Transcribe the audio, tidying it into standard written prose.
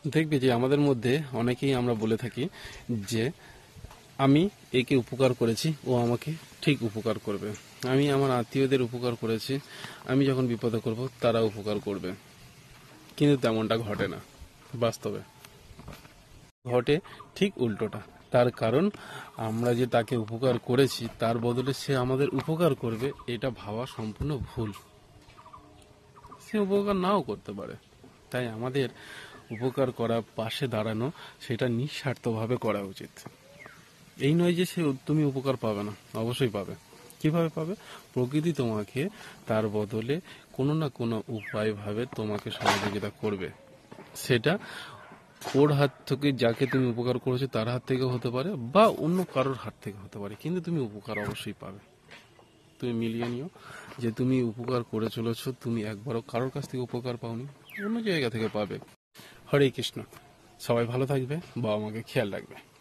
দেখবে যে আমাদের মধ্যে অনেকেই আমরা বলে থাকি যে আমি একে উপকার করেছি, ও আমাকে ঠিক উপকার করবে। আমি আমার আত্মীয়দের উপকার করেছি, আমি যখন বিপদে করব তারা উপকার করবে। কিন্তু তেমনটা ঘটে না বাস্তবে। ঘটে ঠিক উল্টোটা। তার কারণ আমরা যে তাকে উপকার করেছি তার বদলে সে আমাদের উপকার করবে, এটা ভাবা সম্পূর্ণ ভুল। সে উপকার নাও করতে পারে। তাই আমাদের উপকার করা, পাশে দাঁড়ানো, সেটা নিঃস্বার্থভাবে করা উচিত। এই নয় যে তুমি উপকার পাবে না, অবশ্যই পাবে। কিভাবে পাবে? প্রকৃতি তোমাকে তার বদলে কোনো না কোনো উপায় ভাবে তোমাকে সহযোগিতা করবে। সেটা ওর হাত থেকে, যাকে তুমি উপকার করেছো তার হাত থেকে হতে পারে, বা অন্য কারোর হাত থেকে হতে পারে, কিন্তু তুমি উপকার অবশ্যই পাবে। তুমি মিলিয়ে নিও যে তুমি উপকার করে চলেছো, তুমি একবারও কারোর কাছ থেকে উপকার পাওনি, অন্য জায়গা থেকে পাবে। হরে কৃষ্ণ। সবাই ভালো থাকবে, বাবা মাকে খেয়াল রাখবে।